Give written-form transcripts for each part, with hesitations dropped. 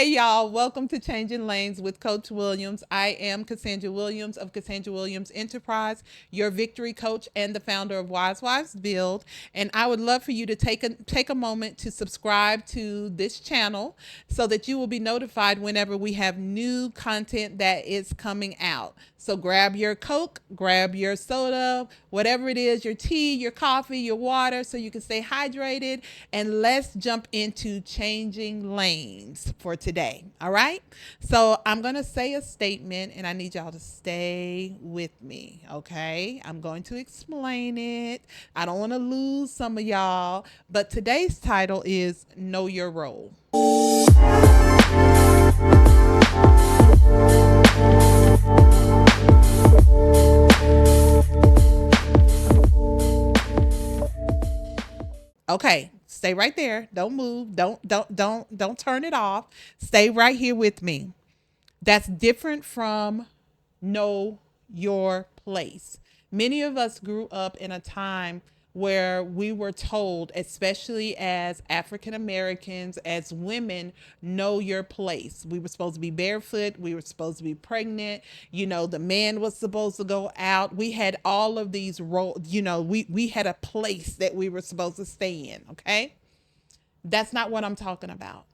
Hey, y'all. Welcome to Changing Lanes with Coach Williams. I am Cassandra Williams of Cassandra Williams Enterprise, your victory coach and the founder of Wise Wives Build. And I would love for you to take a moment to subscribe to this channel so that you will be notified whenever we have new content that is coming out. So grab your Coke, grab your soda, whatever it is, your tea, your coffee, your water, so you can stay hydrated. And let's jump into changing lanes for today. All right. So I'm going to say a statement and I need y'all to stay with me. Okay. I'm going to explain it. I don't want to lose some of y'all, but today's title is Know Your Role. Okay, stay right there. Don't move. Don't turn it off. Stay right here with me. That's different from know your place. Many of us grew up in a time where we were told, especially as African Americans, as women, know your place. We were supposed to be barefoot. We were supposed to be pregnant. You know, the man was supposed to go out. We had all of these roles. You know, we had a place that we were supposed to stay in. Okay. That's not what I'm talking about.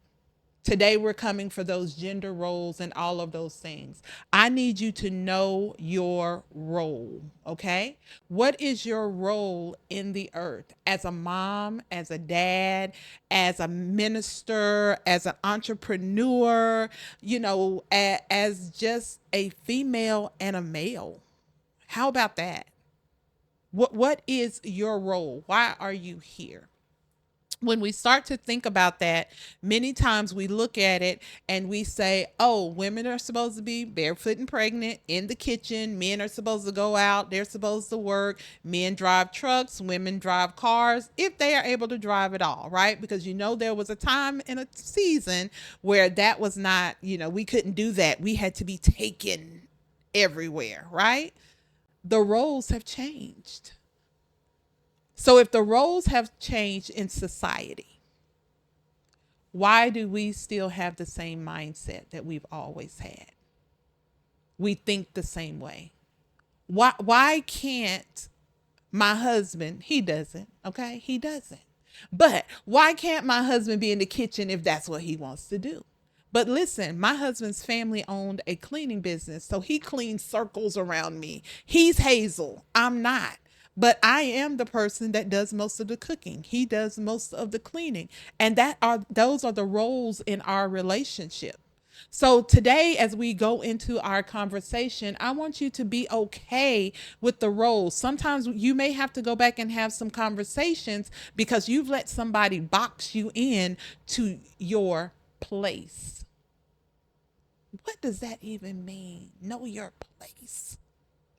Today, we're coming for those gender roles and all of those things. I need you to know your role, okay? What is your role in the earth as a mom, as a dad, as a minister, as an entrepreneur, as just a female and a male? How about that? What is your role? Why are you here? When we start to think about that, many times we look at it and we say, oh, women are supposed to be barefoot and pregnant in the kitchen. Men are supposed to go out. They're supposed to work. Men drive trucks. Women drive cars, if they are able to drive at all, right? Because, there was a time in a season where that was not, we couldn't do that. We had to be taken everywhere, right? The roles have changed. So if the roles have changed in society, why do we still have the same mindset that we've always had? We think the same way. Why can't my husband, he doesn't, okay? He doesn't. But why can't my husband be in the kitchen if that's what he wants to do? But listen, my husband's family owned a cleaning business, so he cleans circles around me. He's Hazel. I'm not. But I am the person that does most of the cooking. He does most of the cleaning. And those are the roles in our relationship. So today, as we go into our conversation, I want you to be okay with the roles. Sometimes you may have to go back and have some conversations because you've let somebody box you in to your place. What does that even mean? Know your place.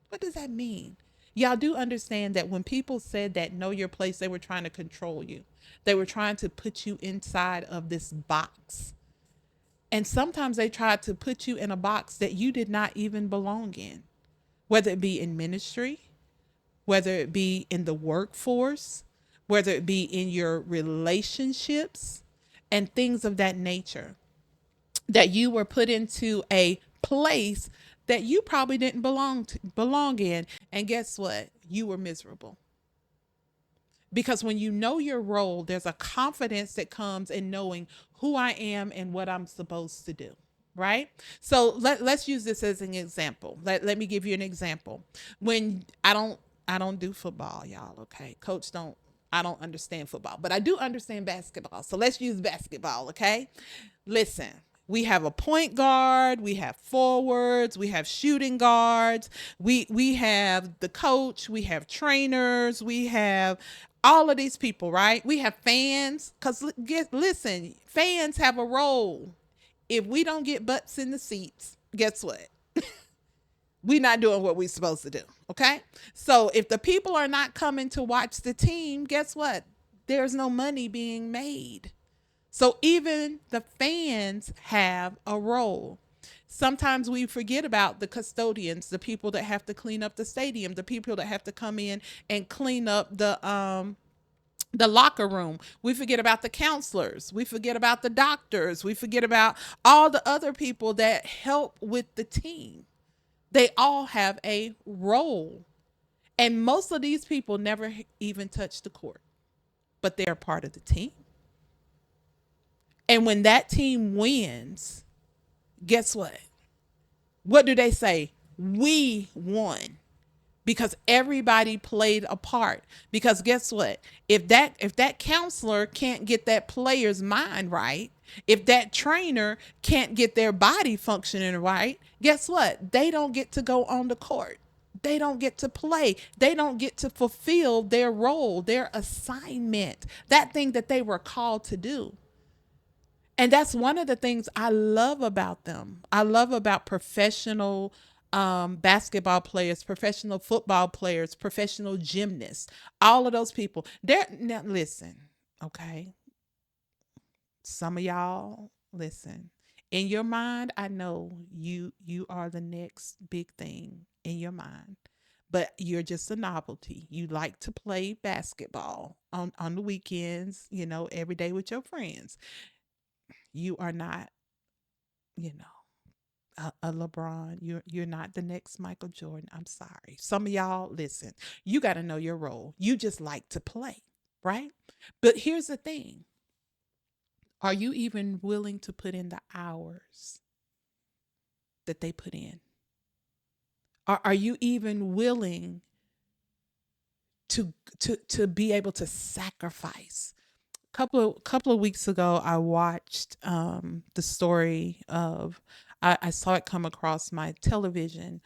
What does that mean? Y'all do understand that when people said that know your place, they were trying to control you. They were trying to put you inside of this box. And sometimes they tried to put you in a box that you did not even belong in, whether it be in ministry, whether it be in the workforce, whether it be in your relationships and things of that nature, that you were put into a place that you probably didn't belong in. And guess what? You were miserable. Because when you know your role, there's a confidence that comes in knowing who I am and what I'm supposed to do. Right? So let's use this as an example. Let me give you an example. When I don't do football, y'all, okay? Coach don't I don't understand football, but I do understand basketball. So let's use basketball, okay? Listen, we have a point guard, we have forwards, we have shooting guards, we have the coach, we have trainers, we have all of these people, right? We have fans, because listen, fans have a role. If we don't get butts in the seats, guess what? We're not doing what we're supposed to do. Okay. So if the people are not coming to watch the team, guess what? There's no money being made. So even the fans have a role. Sometimes we forget about the custodians, the people that have to clean up the stadium, the people that have to come in and clean up The locker room. We forget about the counselors. We forget about the doctors. We forget about all the other people that help with the team. They all have a role. And most of these people never even touch the court, but they're part of the team. And when that team wins, guess what? What do they say? We won, because everybody played a part. Because guess what? If that counselor can't get that player's mind right, if that trainer can't get their body functioning right, guess what? They don't get to go on the court. They don't get to play. They don't get to fulfill their role, their assignment, that thing that they were called to do. And that's one of the things I love about them. I love about professional basketball players, professional football players, professional gymnasts, all of those people. They're now listen, okay. Some of y'all listen. In your mind, I know you are the next big thing in your mind, but you're just a novelty. You like to play basketball on the weekends, every day with your friends. You are not, you know, a LeBron. You're not the next Michael Jordan. I'm sorry. Some of y'all, listen, you got to know your role. You just like to play, right? But here's the thing. Are you even willing to put in the hours that they put in? Are you even willing to be able to sacrifice? Couple of weeks ago, I watched the story of, I saw it come across my television,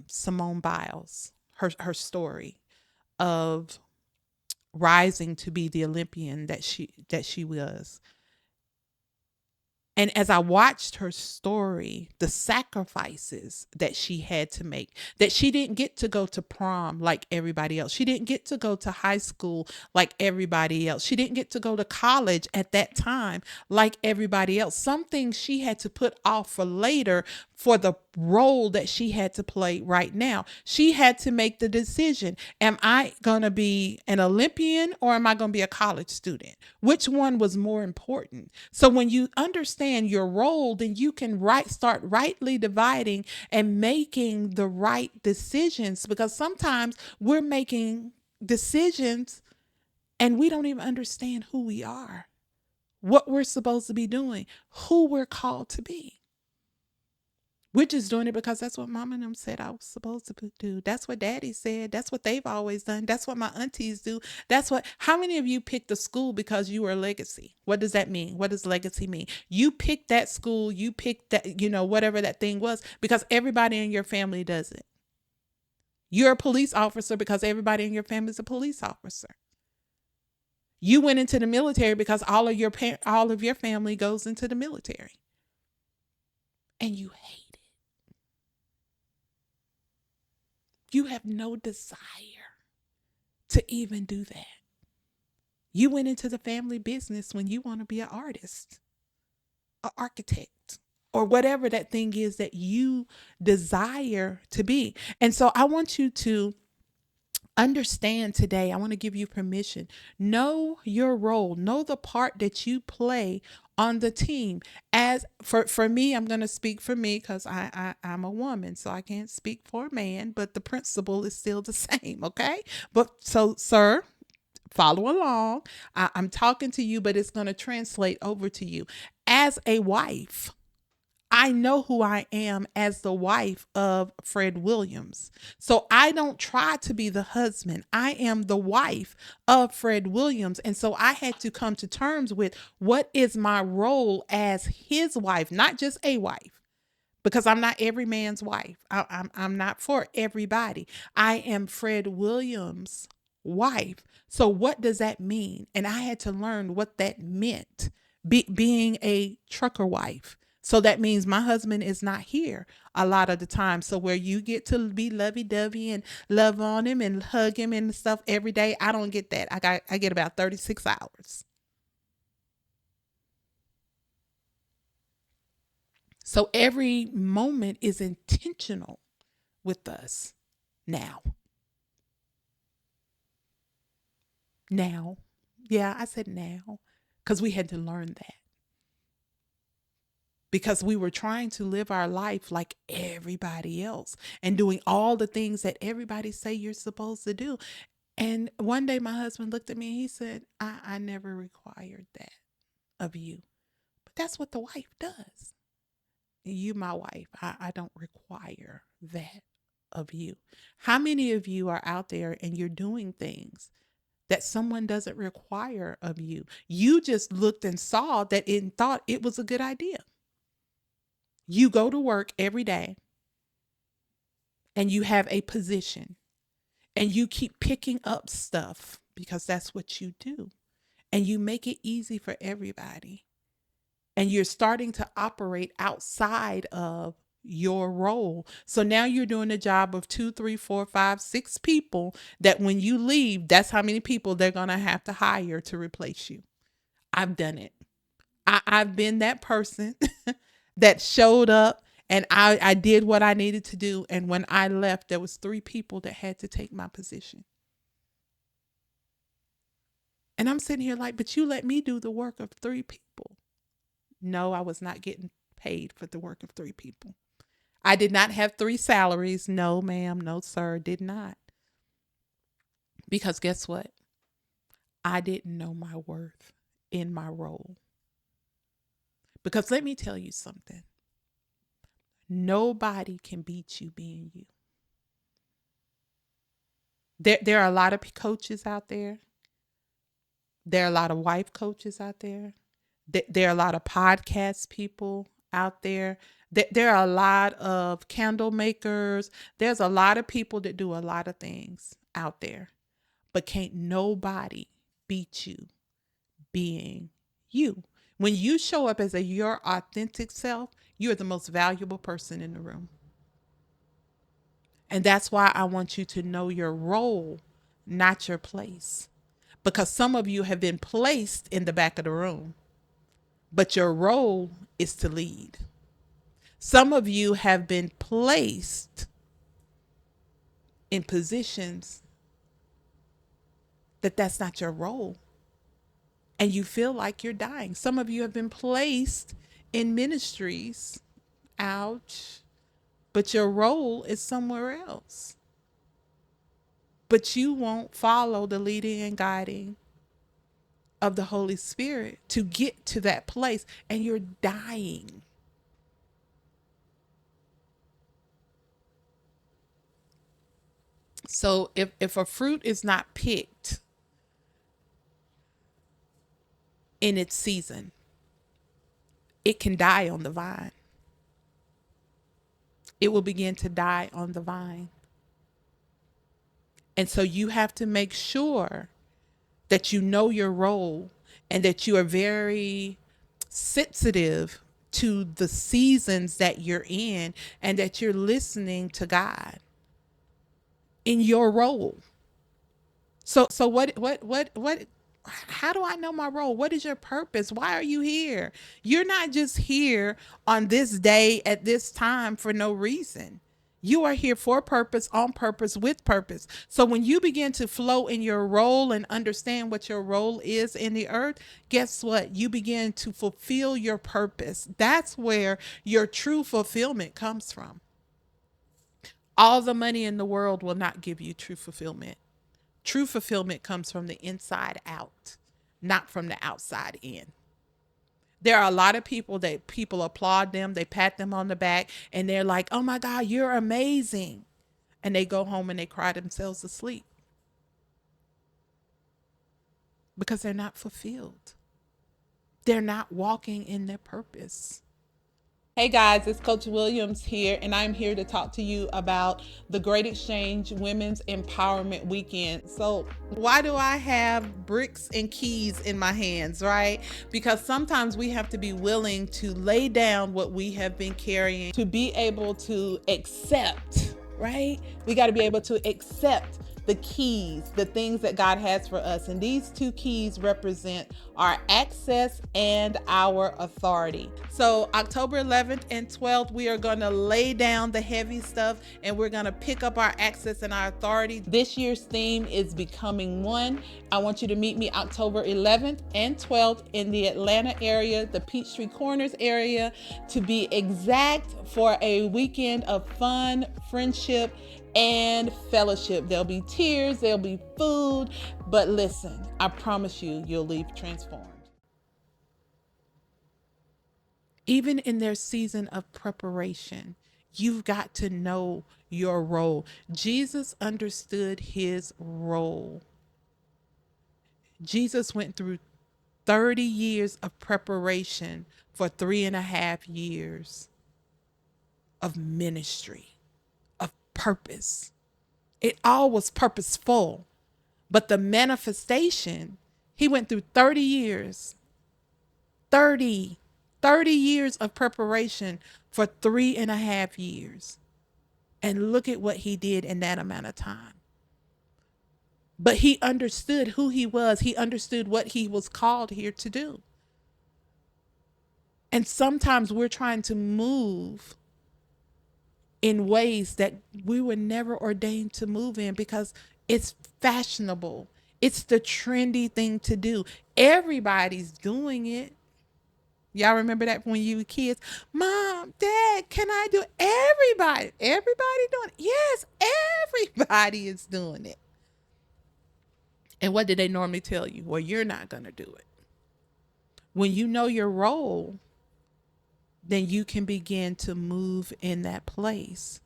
Simone Biles, her story of rising to be the Olympian that she was. And as I watched her story, the sacrifices that she had to make, that she didn't get to go to prom like everybody else. She didn't get to go to high school like everybody else. She didn't get to go to college at that time like everybody else. Some things she had to put off for later for the role that she had to play right now. She had to make the decision. Am I going to be an Olympian or am I going to be a college student? Which one was more important? So when you understand your role, then you can start rightly dividing and making the right decisions, because sometimes we're making decisions and we don't even understand who we are, what we're supposed to be doing, who we're called to be. We're just doing it because that's what mom and them said I was supposed to do. That's what daddy said. That's what they've always done. That's what my aunties do. How many of you picked a school because you were a legacy? What does that mean? What does legacy mean? You picked that school, you picked that, whatever that thing was, because everybody in your family does it. You're a police officer because everybody in your family is a police officer. You went into the military because all of your family goes into the military. And you hate it. You have no desire to even do that. You went into the family business when you want to be an artist, an architect, or whatever that thing is that you desire to be. And so I want you to understand today. I want to give you permission. Know your role. Know the part that you play on the team. As for me, I'm going to speak for me because I'm a woman, so I can't speak for a man, but the principle is still the same. Okay. But so, sir, follow along. I'm talking to you, but it's going to translate over to you. As a wife, I know who I am as the wife of Fred Williams. So I don't try to be the husband. I am the wife of Fred Williams. And so I had to come to terms with what is my role as his wife, not just a wife, because I'm not every man's wife. I'm not for everybody. I am Fred Williams' wife. So what does that mean? And I had to learn what that meant, being a trucker wife. So that means my husband is not here a lot of the time. So where you get to be lovey-dovey and love on him and hug him and stuff every day, I don't get that. I get about 36 hours. So every moment is intentional with us now. Now. Yeah, I said now because we had to learn that. Because we were trying to live our life like everybody else and doing all the things that everybody say you're supposed to do. And one day my husband looked at me and he said, I never required that of you. But that's what the wife does. You, my wife, I don't require that of you. How many of you are out there and you're doing things that someone doesn't require of you? You just looked and saw that and thought it was a good idea. You go to work every day and you have a position and you keep picking up stuff because that's what you do. And you make it easy for everybody. And you're starting to operate outside of your role. So now you're doing a job of 2, 3, 4, 5, 6 people that when you leave, that's how many people they're going to have to hire to replace you. I've done it. I've been that person that showed up and I did what I needed to do. And when I left, there was 3 people that had to take my position. And I'm sitting here like, but you let me do the work of 3 people. No, I was not getting paid for the work of 3 people. I did not have 3 salaries. No, ma'am. No, sir. Did not. Because guess what? I didn't know my worth in my role. Because let me tell you something. Nobody can beat you being you. There are a lot of coaches out there. There are a lot of wife coaches out there. There are a lot of podcast people out there. There are a lot of candle makers. There's a lot of people that do a lot of things out there. But can't nobody beat you being you. When you show up as your authentic self, you're the most valuable person in the room. And that's why I want you to know your role, not your place. Because some of you have been placed in the back of the room, but your role is to lead. Some of you have been placed in positions that's not your role. And you feel like you're dying. Some of you have been placed in ministries, ouch, but your role is somewhere else. But you won't follow the leading and guiding of the Holy Spirit to get to that place, and you're dying. So if a fruit is not picked in its season, it can die on the vine. It will begin to die on the vine. And so you have to make sure that you know your role and that you are very sensitive to the seasons that you're in and that you're listening to God in your role. So what how do I know my role? What is your purpose? Why are you here? You're not just here on this day at this time for no reason. You are here for purpose, on purpose, with purpose. So when you begin to flow in your role and understand what your role is in the earth, guess what? You begin to fulfill your purpose. That's where your true fulfillment comes from. All the money in the world will not give you true fulfillment. True fulfillment comes from the inside out, not from the outside in. There are a lot of people that people applaud them, they pat them on the back, and they're like, oh my God, you're amazing. And they go home and they cry themselves to sleep because they're not fulfilled. They're not walking in their purpose. Hey guys, it's Coach Williams here, and I'm here to talk to you about the Great Exchange Women's Empowerment Weekend. So, why do I have bricks and keys in my hands, right? Because sometimes we have to be willing to lay down what we have been carrying to be able to accept, right? We got to be able to accept the keys, the things that God has for us. And these two keys represent our access and our authority. So October 11th and 12th, we are going to lay down the heavy stuff and we're going to pick up our access and our authority. This year's theme is Becoming One. I want you to meet me October 11th and 12th in the Atlanta area, the Peachtree Corners area, to be exact, for a weekend of fun, friendship, and fellowship. There'll be tears, there'll be food, but listen, I promise you, you'll leave transformed. Even in their season of preparation, you've got to know your role. Jesus understood his role. Jesus went through 30 years of preparation for 3.5 years of ministry, of purpose. It all was purposeful. But the manifestation, he went through 30 years, 30 years of preparation for 3.5 years. And look at what he did in that amount of time. But he understood who he was. He understood what he was called here to do. And sometimes we're trying to move in ways that we were never ordained to move in because it's fashionable. It's the trendy thing to do. Everybody's doing it. Y'all remember that when you were kids? Mom, Dad, can I do it? Everybody doing it. Yes, everybody is doing it. And what did they normally tell you? Well, you're not going to do it. When you know your role, then you can begin to move in that place.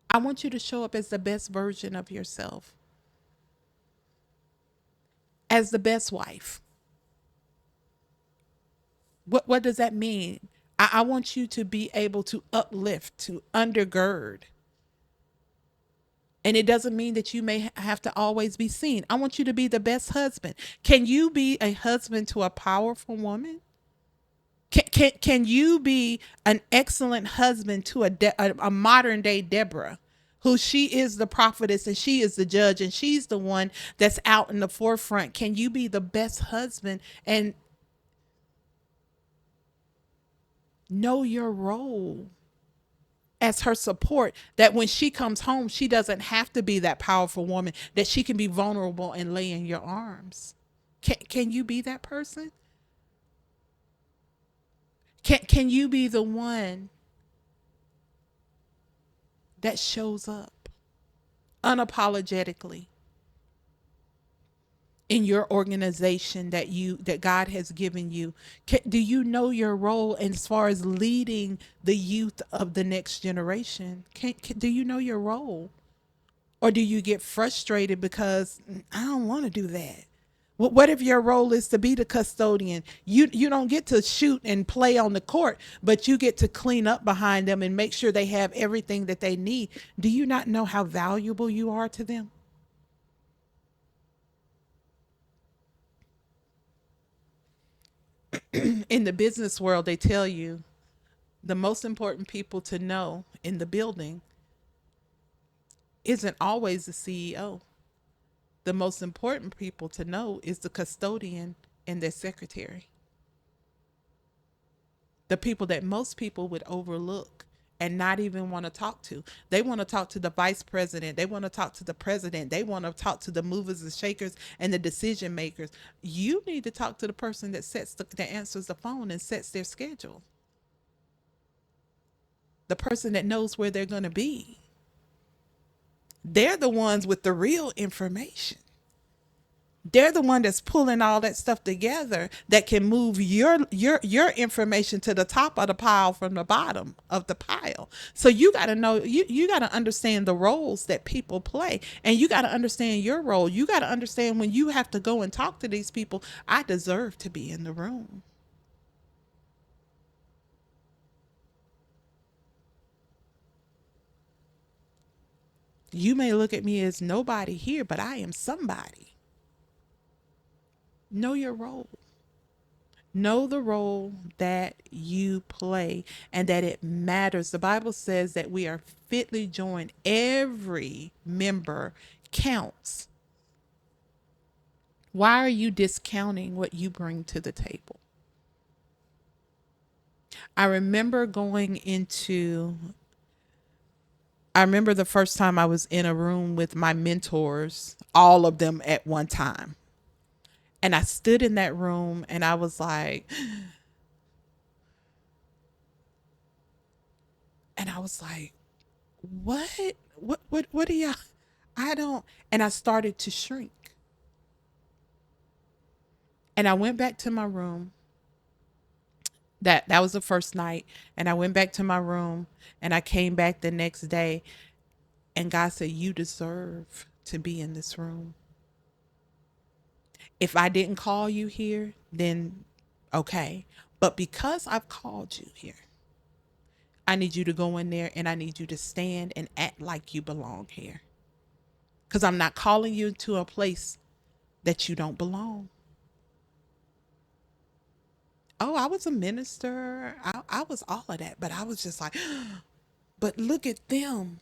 I want you to show up as the best version of yourself, as the best wife. What does that mean? I want you to be able to uplift, to undergird. And it doesn't mean that you may have to always be seen. I want you to be the best husband. Can you be a husband to a powerful woman? Can you be an excellent husband to a modern day Deborah, who she is the prophetess and she is the judge and she's the one that's out in the forefront? Can you be the best husband and know your role as her support, that when she comes home, she doesn't have to be that powerful woman, that she can be vulnerable and lay in your arms? Can you be that person? Can you be the one that shows up unapologetically in your organization that God has given you? Do you know your role as far as leading the youth of the next generation? Do you know your role? Or do you get frustrated because I don't want to do that? What if your role is to be the custodian? You don't get to shoot and play on the court, but you get to clean up behind them and make sure they have everything that they need. Do you not know how valuable you are to them? In the business world, they tell you the most important people to know in the building isn't always the CEO. The most important people to know is the custodian and their secretary. The people that most people would overlook and not even want to talk to. They want to talk to the vice president. They want to talk to the president. They want to talk to the movers and shakers and the decision makers. You need to talk to the person that answers the phone and sets their schedule. The person that knows where they're going to be. They're the ones with the real information. They're the one that's pulling all that stuff together that can move your information to the top of the pile from the bottom of the pile. So you got to know, you got to understand the roles that people play, and you got to understand your role. You got to understand when you have to go and talk to these people, I deserve to be in the room. You may look at me as nobody here, but I am somebody. Know your role. Know the role that you play and that it matters. The Bible says that we are fitly joined. Every member counts. Why are you discounting what you bring to the table? I remember going into, I remember the first time I was in a room with my mentors, all of them at one time. And I stood in that room and I was like, and I was like, what are y'all? I don't, and I started to shrink. And I went back to my room. That was the first night. And I went back to my room and I came back the next day and God said, you deserve to be in this room. If I didn't call you here, then okay. But because I've called you here, I need you to go in there and I need you to stand and act like you belong here. Because I'm not calling you to a place that you don't belong. Oh, I was a minister. I was all of that. But I was just like, but look at them.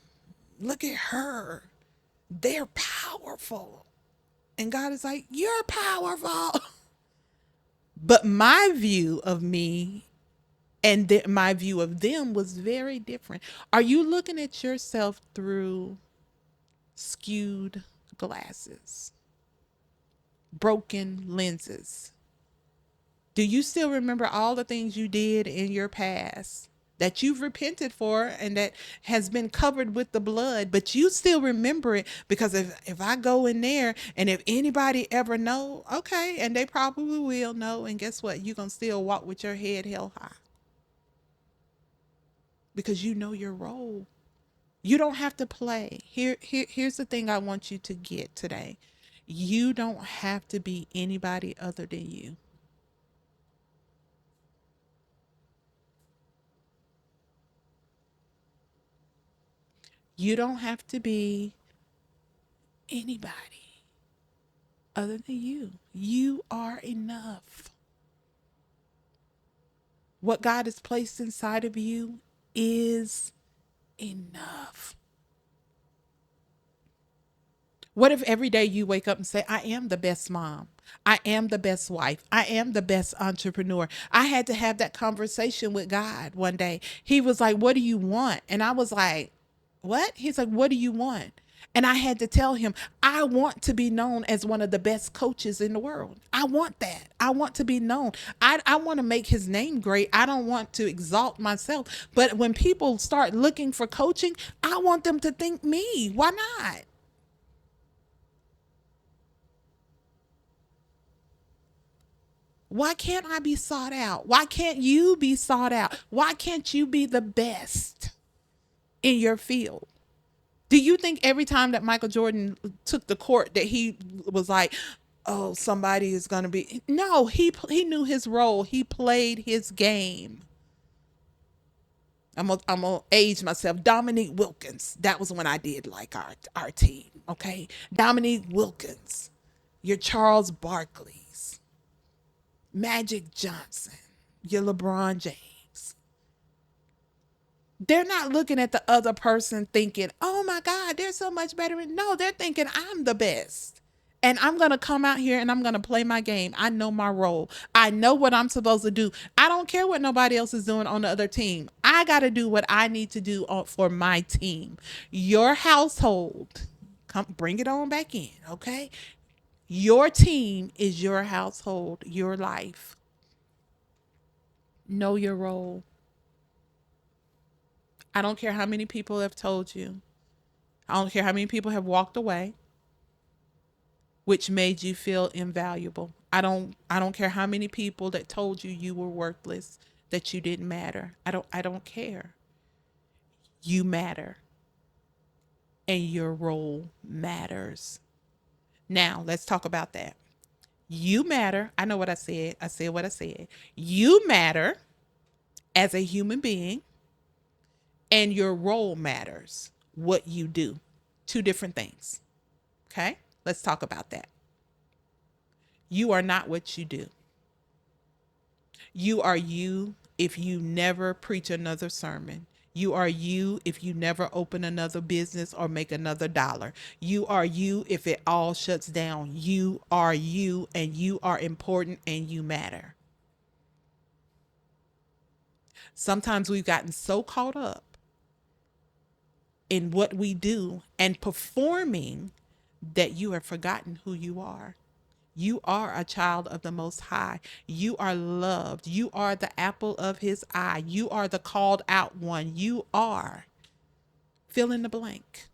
Look at her. They're powerful. And God is like, you're powerful. But my view of me and my view of them was very different. Are you looking at yourself through skewed glasses, broken lenses? Do you still remember all the things you did in your past that you've repented for and that has been covered with the blood, but you still remember it? Because if I go in there and if anybody ever know, okay, and they probably will know, and guess what? You're going to still walk with your head held high because you know your role. You don't have to play. Here's the thing I want you to get today. You don't have to be anybody other than you. You don't have to be anybody other than you. You are enough. What God has placed inside of you is enough. What if every day you wake up and say, I am the best mom? I am the best wife. I am the best entrepreneur. I had to have that conversation with God one day. He was like, what do you want? And I was like, what? He's like, what do you want? And I had to tell him, I want to be known as one of the best coaches in the world. I want that. I want to be known. I want to make his name great. I don't want to exalt myself. But when people start looking for coaching, I want them to think me. Why not? Why can't I be sought out? Why can't you be sought out? Why can't you be the best in your field? Do you think every time that Michael Jordan took the court that he was like, "Oh, somebody is going to be"? No, he knew his role. He played his game. I'm gonna age myself. Dominique Wilkins. That was when I did like our team. Okay, Dominique Wilkins. Your Charles Barkley's, Magic Johnson, your LeBron James. They're not looking at the other person thinking, oh my God, they're so much better. No, they're thinking I'm the best. And I'm going to come out here and I'm going to play my game. I know my role. I know what I'm supposed to do. I don't care what nobody else is doing on the other team. I got to do what I need to do for my team. Your household, come bring it on back in, okay? Your team is your household, your life. Know your role. I don't care how many people have told you. I don't care how many people have walked away, which made you feel invaluable. I don't care how many people that told you you were worthless, that you didn't matter. I don't care. You matter and your role matters. Now, let's talk about that. You matter. I know what I said. I said what I said. You matter as a human being and your role matters. What you do. Two different things. Okay? Let's talk about that. You are not what you do. You are you if you never preach another sermon. You are you if you never open another business or make another dollar. You are you if it all shuts down. You are you, and you are important, and you matter. Sometimes we've gotten so caught up in what we do and performing that you have forgotten who you are. You are a child of the Most High. You are loved. You are the apple of His eye. You are the called out one. You are fill in the blank.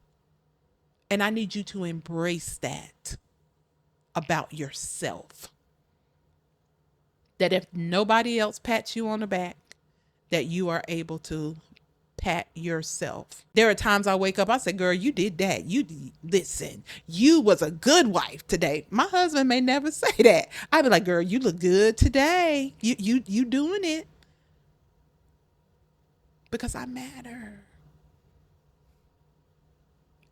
And I need you to embrace that about yourself. That if nobody else pats you on the back, that you are able to pat yourself. There are times I wake up, I say, girl, you did that. Listen, you was a good wife today. My husband may never say that. I'd be like, girl, you look good today. You doing it. Because I matter.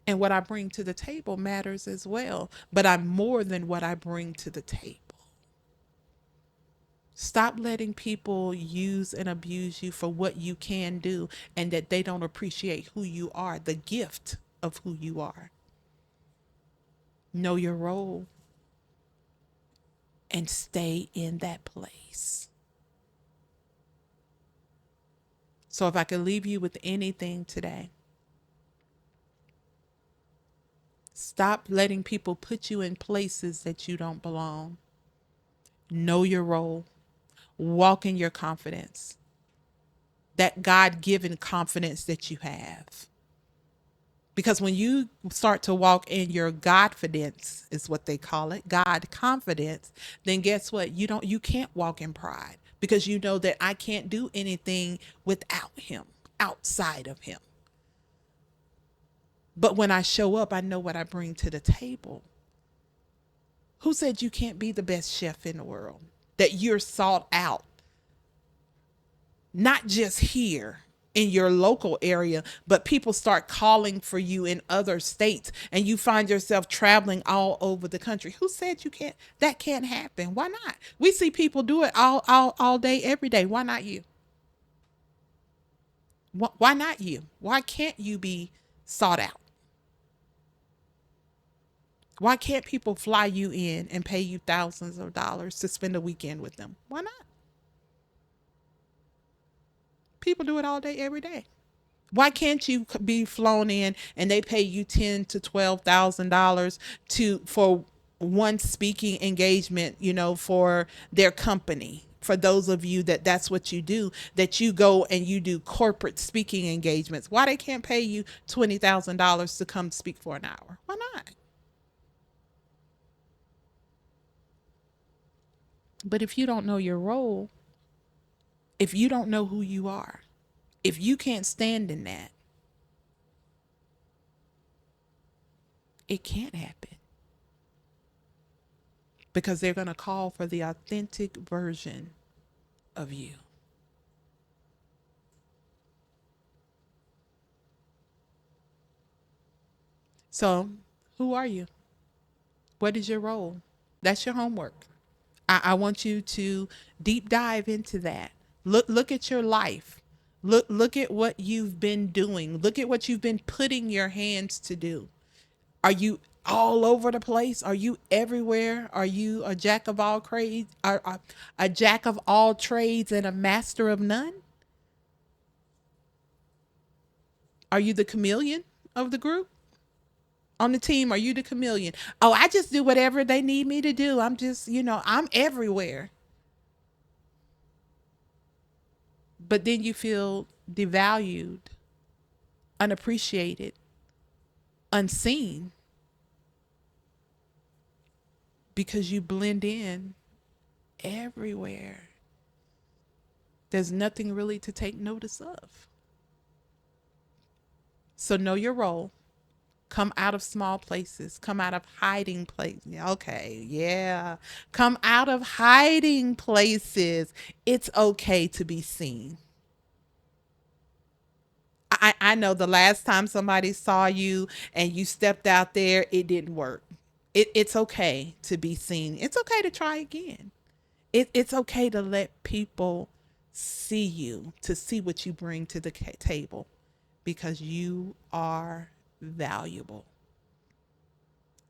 And what I bring to the table matters as well. But I'm more than what I bring to the table. Stop letting people use and abuse you for what you can do and that they don't appreciate who you are, the gift of who you are. Know your role and stay in that place. So if I could leave you with anything today, stop letting people put you in places that you don't belong. Know your role. Walk in your confidence, that God-given confidence that you have. Because when you start to walk in your Godfidence, is what they call it, God confidence, then guess what? You can't walk in pride because you know that I can't do anything without Him, outside of Him. But when I show up, I know what I bring to the table. Who said you can't be the best chef in the world? That you're sought out, not just here in your local area, but people start calling for you in other states and you find yourself traveling all over the country. Who said you can't? That can't happen. Why not? We see people do it all day, every day. Why not you? Why not you? Why can't you be sought out? Why can't people fly you in and pay you thousands of dollars to spend a weekend with them? Why not? People do it all day, every day. Why can't you be flown in and they pay you $10,000 to $12,000 for one speaking engagement, for their company? For those of you that's what you do, that you go and you do corporate speaking engagements. Why they can't pay you $20,000 to come speak for an hour? Why not? But if you don't know your role, if you don't know who you are, if you can't stand in that, it can't happen. Because they're going to call for the authentic version of you. So, who are you? What is your role? That's your homework. I want you to deep dive into that. Look at your life. Look at what you've been doing. Look at what you've been putting your hands to do. Are you all over the place? Are you everywhere? Are you a jack of all trades? A jack of all trades and a master of none? Are you the chameleon of the group? On the team, are you the chameleon? Oh, I just do whatever they need me to do. I'm just, I'm everywhere. But then you feel devalued, unappreciated, unseen because you blend in everywhere. There's nothing really to take notice of. So know your role. Come out of small places. Come out of hiding places. Okay, yeah. Come out of hiding places. It's okay to be seen. I know the last time somebody saw you and you stepped out there, it didn't work. It's okay to be seen. It's okay to try again. It's okay to let people see you, to see what you bring to the table, because you are valuable.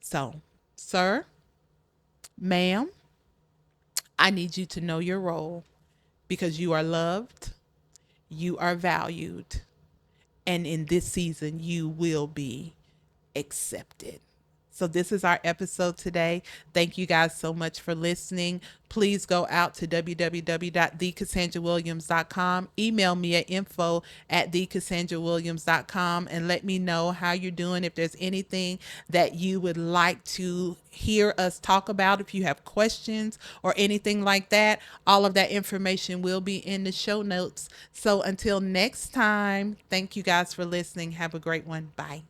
So, sir, ma'am, I need you to know your role, because you are loved, you are valued, and in this season, you will be accepted. So, this is our episode today. Thank you guys so much for listening. Please go out to www.thecassandrawilliams.com. Email me at info@thecassandrawilliams.com and let me know how you're doing. If there's anything that you would like to hear us talk about, if you have questions or anything like that, all of that information will be in the show notes. So, until next time, thank you guys for listening. Have a great one. Bye.